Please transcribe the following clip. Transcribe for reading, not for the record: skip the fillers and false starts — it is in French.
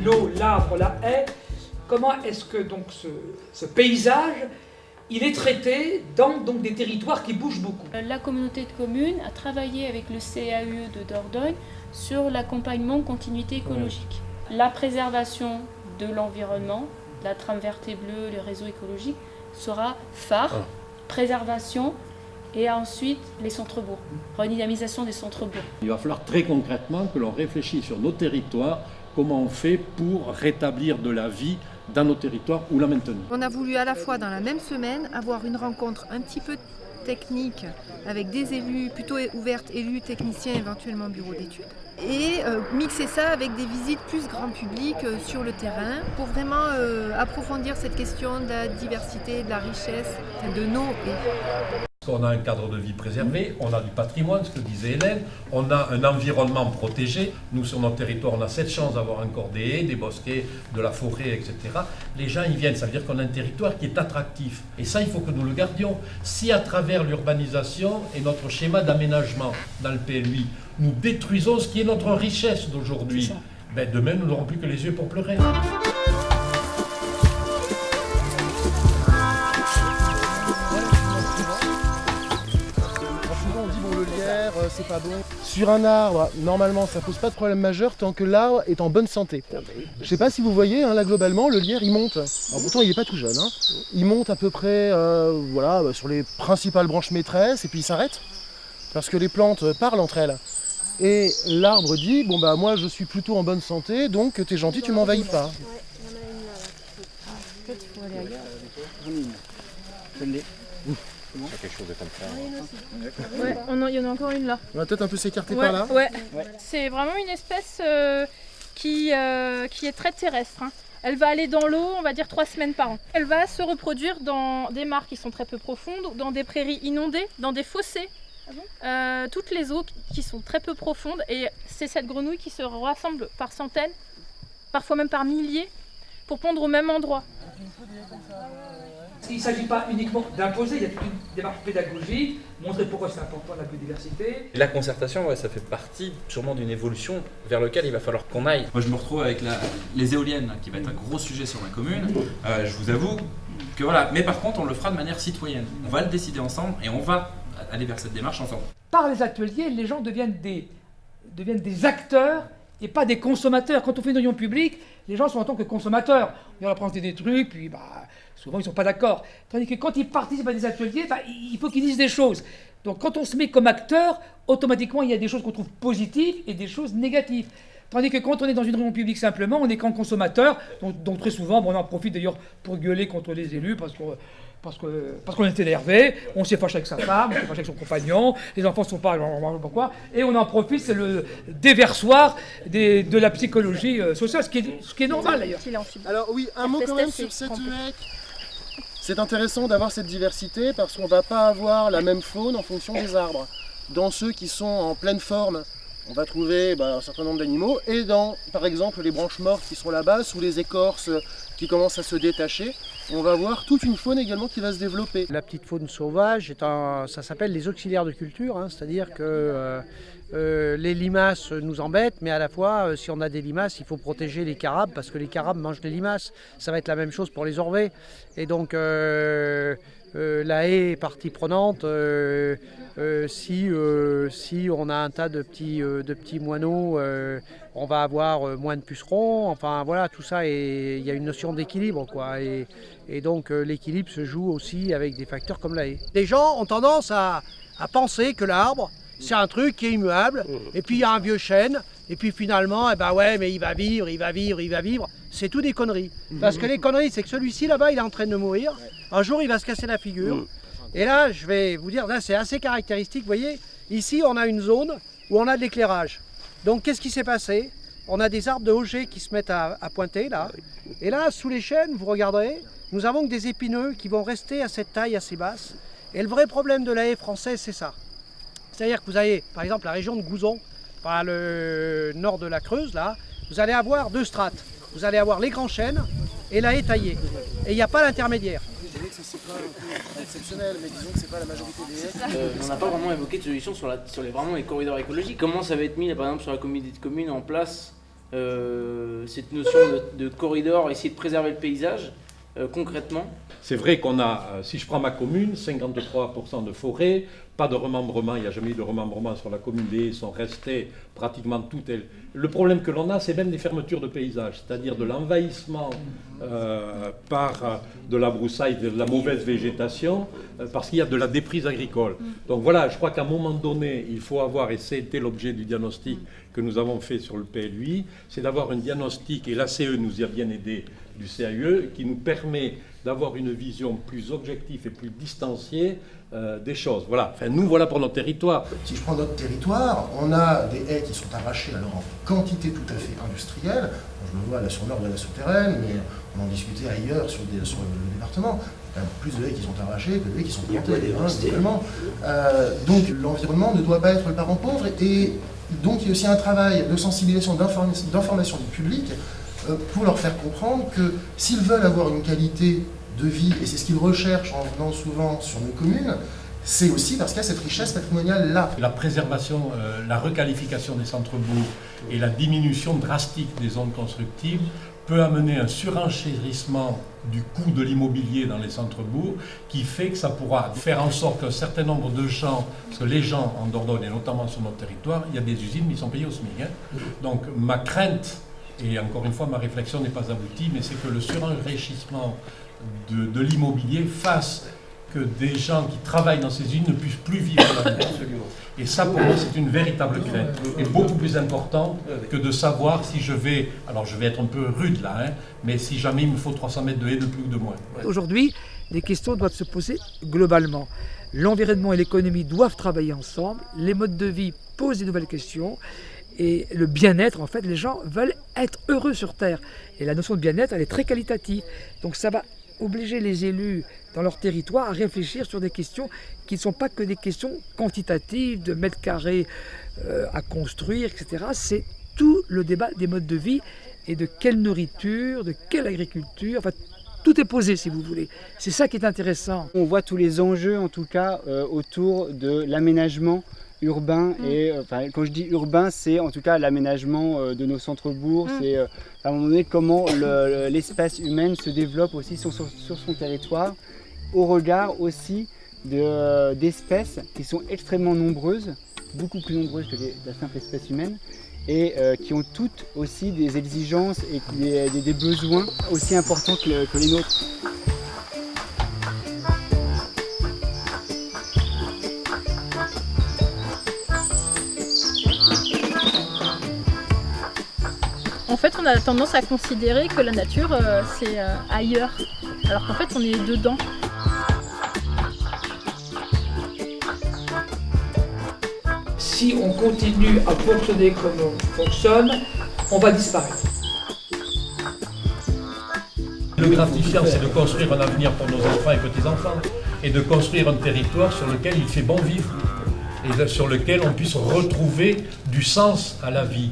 l'eau, l'arbre, la haie, comment est-ce que donc ce paysage, il est traité dans donc, des territoires qui bougent beaucoup? La communauté de communes a travaillé avec le CAUE de Dordogne sur l'accompagnement continuité écologique. La préservation de l'environnement, la trame verte et bleue, le réseau écologique sera phare, préservation et ensuite les centres-bourgs, redynamisation des centres-bourgs. Il va falloir très concrètement que l'on réfléchisse sur nos territoires, comment on fait pour rétablir de la vie dans nos territoires ou la maintenir. On a voulu à la fois dans la même semaine avoir une rencontre un petit peu technique avec des élus, plutôt ouvertes, élus, techniciens, éventuellement bureaux d'études, et mixer ça avec des visites plus grand public sur le terrain pour vraiment approfondir cette question de la diversité, de la richesse de nos haies. On a un cadre de vie préservé, on a du patrimoine, ce que disait Hélène, on a un environnement protégé. Nous, sur notre territoire, on a cette chance d'avoir encore des haies, des bosquets, de la forêt, etc. Les gens, ils viennent, ça veut dire qu'on a un territoire qui est attractif. Et ça, il faut que nous le gardions. Si à travers l'urbanisation et notre schéma d'aménagement dans le PLUI, nous détruisons ce qui est notre richesse d'aujourd'hui, ben demain, nous n'aurons plus que les yeux pour pleurer. C'est pas bon. Sur un arbre, normalement, ça pose pas de problème majeur tant que l'arbre est en bonne santé. Je sais pas si vous voyez, là globalement, le lierre il monte. Alors pourtant il est pas tout jeune. Il monte à peu près sur les principales branches maîtresses et puis il s'arrête. Parce que les plantes parlent entre elles. Et l'arbre dit, bon bah moi je suis plutôt en bonne santé, donc t'es gentil, tu m'envahis pas. Peut-être qu'il faut aller ailleurs. Je l'ai. Quelque chose de comme ça. Ouais, il y en a encore une là. On va peut-être un peu s'écarter par là. Ouais. C'est vraiment une espèce qui est très terrestre. Elle va aller dans l'eau, on va dire 3 semaines par an. Elle va se reproduire dans des mares qui sont très peu profondes, dans des prairies inondées, dans des fossés. Toutes les eaux qui sont très peu profondes. Et c'est cette grenouille qui se rassemble par centaines, parfois même par milliers, pour pondre au même endroit. Il ne s'agit pas uniquement d'imposer, il y a toute une démarche pédagogique, montrer pourquoi c'est important la biodiversité. La concertation, ça fait partie sûrement d'une évolution vers laquelle il va falloir qu'on aille. Moi je me retrouve avec les éoliennes, qui va être un gros sujet sur ma commune. Je vous avoue que voilà, mais par contre on le fera de manière citoyenne. On va le décider ensemble et on va aller vers cette démarche ensemble. Par les ateliers, les gens deviennent des acteurs et pas des consommateurs. Quand on fait une réunion publique, les gens sont en tant que consommateurs. On leur présenter des trucs, puis souvent ils ne sont pas d'accord. Tandis que quand ils participent à des ateliers, il faut qu'ils disent des choses. Donc quand on se met comme acteur, automatiquement il y a des choses qu'on trouve positives et des choses négatives. Tandis que quand on est dans une réunion publique simplement, on est qu'en consommateur, donc très souvent, on en profite d'ailleurs pour gueuler contre les élus parce qu'on est énervé, on s'est fâché avec sa femme, on s'est fâché avec son compagnon, les enfants ne sont pas quoi, et on en profite, c'est le déversoir de la psychologie sociale, ce qui est normal d'ailleurs. Alors oui, un mot quand même sur cette haie. C'est intéressant d'avoir cette diversité parce qu'on ne va pas avoir la même faune en fonction des arbres. Dans ceux qui sont en pleine forme, on va trouver un certain nombre d'animaux, et dans, par exemple, les branches mortes qui sont là-bas, sous les écorces qui commencent à se détacher, on va voir toute une faune également qui va se développer. La petite faune sauvage, ça s'appelle les auxiliaires de culture, c'est-à-dire que les limaces nous embêtent, mais à la fois, si on a des limaces, il faut protéger les carabes, parce que les carabes mangent les limaces. Ça va être la même chose pour les orvets. Et donc, la haie est partie prenante. Si on a un tas de petits moineaux, on va avoir moins de pucerons. Enfin voilà, tout ça, il y a une notion d'équilibre, quoi. Et donc l'équilibre se joue aussi avec des facteurs comme la haie. Les gens ont tendance à penser que l'arbre, c'est un truc qui est immuable, et puis il y a un vieux chêne, et puis finalement, mais il va vivre. C'est tout des conneries. Parce que les conneries, c'est que celui-ci là-bas, il est en train de mourir. Un jour, il va se casser la figure. Et là, je vais vous dire, là, c'est assez caractéristique. Vous voyez, ici, on a une zone où on a de l'éclairage. Donc, qu'est-ce qui s'est passé? On a des arbres de Auger qui se mettent à pointer, là. Et là, sous les chênes, vous regarderez, nous avons que des épineux qui vont rester à cette taille assez basse. Et le vrai problème de la haie française, c'est ça. C'est-à-dire que vous avez, par exemple, la région de Gouzon, par le nord de la Creuse, là, vous allez avoir 2 strates. Vous allez avoir les grands chênes et la haie taillée. Et il n'y a pas l'intermédiaire. Je dirais que c'est pas exceptionnel, mais disons que c'est pas la majorité des haies. On n'a pas vraiment évoqué de solution sur vraiment les corridors écologiques. Comment ça va être mis, par exemple, sur la communauté de communes en place cette notion de corridor, essayer de préserver le paysage concrètement? C'est vrai qu'on a, si je prends ma commune, 53% de forêt, pas de remembrement, il n'y a jamais eu de remembrement sur la commune, les haies sont restées pratiquement toutes. Le problème que l'on a, c'est même des fermetures de paysages, c'est-à-dire de l'envahissement par de la broussaille, de la mauvaise végétation, parce qu'il y a de la déprise agricole. Donc voilà, je crois qu'à un moment donné, il faut avoir, et c'était l'objet du diagnostic que nous avons fait sur le PLUI, c'est d'avoir un diagnostic, et l'ACE nous y a bien aidé, du CAE, qui nous permet d'avoir une vision plus objective et plus distanciée des choses. Voilà. Enfin, nous, voilà pour notre territoire. Si je prends notre territoire, on a des haies qui sont arrachées alors en quantité tout à fait industrielle. Je le vois là sur le nord de la souterraine, mais on en discutait ailleurs sur le département. Il y a plus de haies qui sont arrachées que de haies qui sont plantées. Donc l'environnement ne doit pas être le parent pauvre. Et donc il y a aussi un travail de sensibilisation, d'information du public pour leur faire comprendre que s'ils veulent avoir une qualité de vie, et c'est ce qu'ils recherchent en venant souvent sur nos communes, c'est aussi parce qu'il y a cette richesse patrimoniale-là. La préservation, la requalification des centres-bourgs et la diminution drastique des zones constructibles peut amener un surenchérissement du coût de l'immobilier dans les centres-bourgs qui fait que ça pourra faire en sorte qu'un certain nombre de gens, parce que les gens en Dordogne et notamment sur notre territoire, il y a des usines qui sont payées au SMIC. Donc ma crainte, et encore une fois ma réflexion n'est pas aboutie, mais c'est que le surenrichissement de l'immobilier fasse que des gens qui travaillent dans ces usines ne puissent plus vivre là-dedans. Et ça, pour moi, c'est une véritable crainte. Et beaucoup plus importante que de savoir si je vais... Alors, je vais être un peu rude là, mais si jamais il me faut 300 mètres de haies de plus ou de moins. Aujourd'hui, les questions doivent se poser globalement. L'environnement et l'économie doivent travailler ensemble. Les modes de vie posent des nouvelles questions. Et le bien-être, en fait, les gens veulent être heureux sur Terre. Et la notion de bien-être, elle est très qualitative. Donc ça va obliger les élus dans leur territoire à réfléchir sur des questions qui ne sont pas que des questions quantitatives, de mètres carrés à construire, etc. C'est tout le débat des modes de vie et de quelle nourriture, de quelle agriculture, enfin tout est posé si vous voulez. C'est ça qui est intéressant. On voit tous les enjeux en tout cas autour de l'aménagement urbain et quand je dis urbain, c'est en tout cas l'aménagement de nos centres-bourgs, c'est à un moment donné comment l'espèce humaine se développe aussi sur son territoire, au regard aussi d'espèces qui sont extrêmement nombreuses, beaucoup plus nombreuses que la simple espèce humaine, et qui ont toutes aussi des exigences et des besoins aussi importants que les nôtres. En fait, on a tendance à considérer que la nature, c'est ailleurs, alors qu'en fait, on est dedans. Si on continue à fonctionner comme on fonctionne, on va disparaître. Le gratifiant, c'est de construire un avenir pour nos enfants et petits-enfants, et de construire un territoire sur lequel il fait bon vivre, et sur lequel on puisse retrouver du sens à la vie.